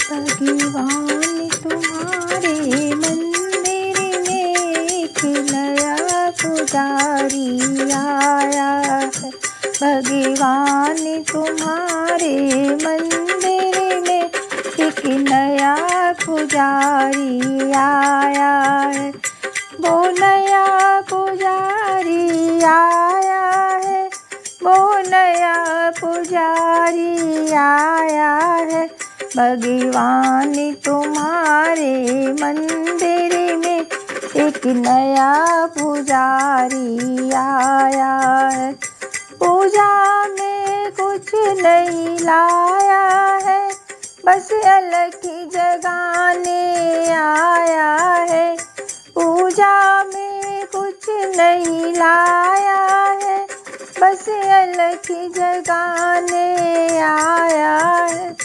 भगवान तुम्हारे मंदिर में एक नया पुजारी आया है। भगवान तुम्हारे मंदिर में एक नया पुजारी आया है। वो नया पुजारी आया है, वो नया पुजारी आया है। भगवान तुम्हारे मंदिर में एक नया पुजारी आया है। पूजा में कुछ नहीं लाया है, बस अलख जगाने आया है। पूजा में कुछ नहीं लाया है, बस अलख जगाने आया है।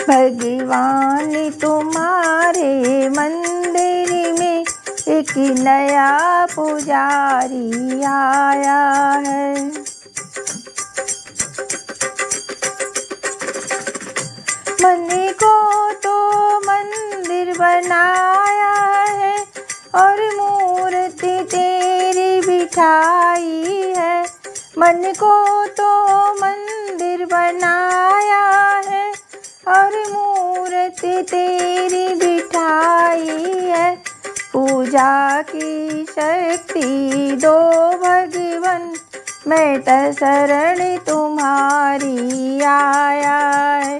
भगवान तुम्हारे मंदिर में एक नया पुजारी आया है। मन को तो मंदिर बनाया है और मूर्ति तेरी बिठाई है। मन को तो मंदिर बनाया है और मूर्ति तेरी बिठाई है। पूजा की शक्ति दो भगवन, मैं तो शरण तुम्हारी आया है।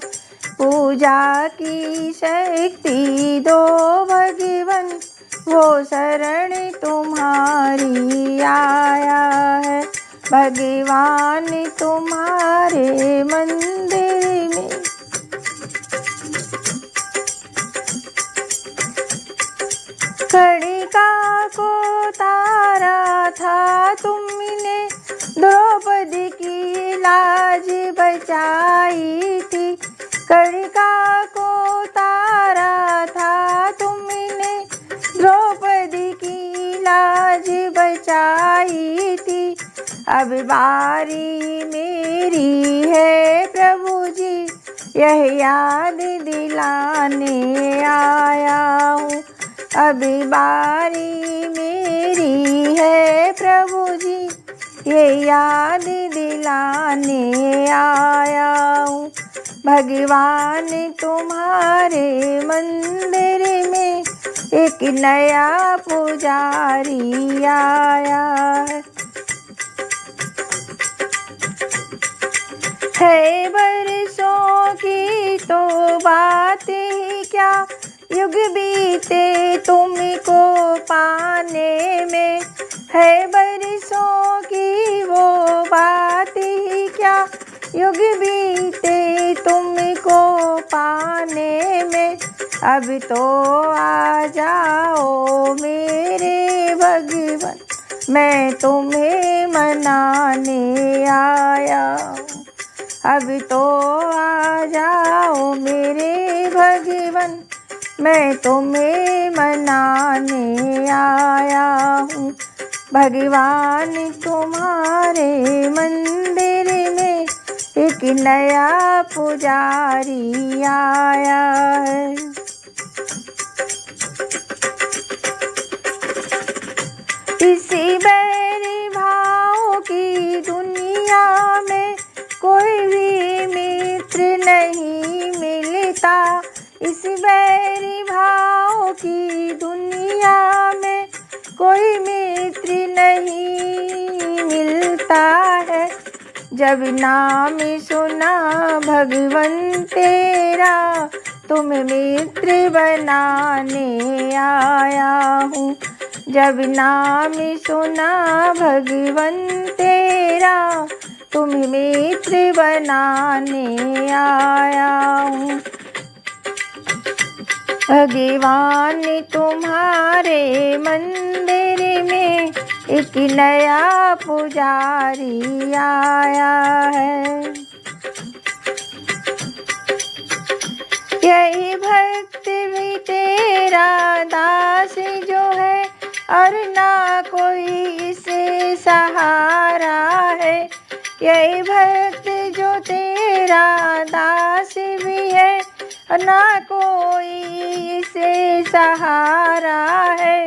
पूजा की शक्ति दो भगवन, वो शरण तुम्हारी आया है। भगवान तुम्हारे मंदिर में कणिका को तारा था तुमने, द्रौपदी की लाज बचाई थी। कणिका को तारा था तुमने, द्रौपदी की लाज बचाई थी। अब बारी मेरी है प्रभु जी, यह याद दिलाने आया हूँ। अब बारी मेरी है प्रभु जी, ये याद दिलाने आया हूँ। भगवान तुम्हारे मंदिर में एक नया पुजारी आया है। बरसों की तो बात ही क्या, युग बीते तुमको पाने में। है बरसों की वो बात ही क्या, युग बीते तुमको पाने में। अब तो आ जाओ मेरे भगवन, मैं तुम्हें मनाने आया हूँ। अब तो आ जाओ मेरे भगवन, मैं तुम्हें मनाने आया हूँ। भगवान तुम्हारे मंदिर में एक नया पुजारी आया है। इसी बैरी भाव की दुनिया में कोई भी मित्र नहीं मिलता। इस बैरी भाव की दुनिया में कोई मित्र नहीं मिलता है। जब नाम सुना भगवन तेरा, तुम्हें मित्र बनाने आया हूँ। जब नाम सुना भगवन तेरा, तुम्हें मित्र बनाने आया हूँ। भगवान तुम्हारे मंदिर में एक नया पुजारी आया है। यही भक्त भी तेरा दास जो है, और ना कोई इसे सहारा है। यही भक्त जो तेरा दास भी है, ना कोई इसे सहारा है।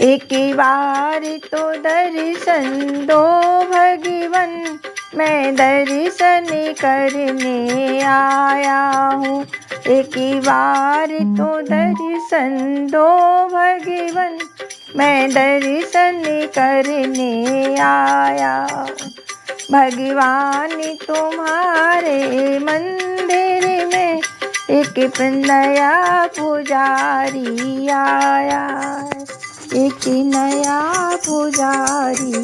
एक बार तो दर्शन दो भगवन, मैं दर्शन करने आया हूँ। एक बार तो दर्शन दो भगवन, मैं दर्शन करने आया हूँ। भगवान तुम्हारे मंदिर में एक नया पुजारी आया है, एक नया पुजारी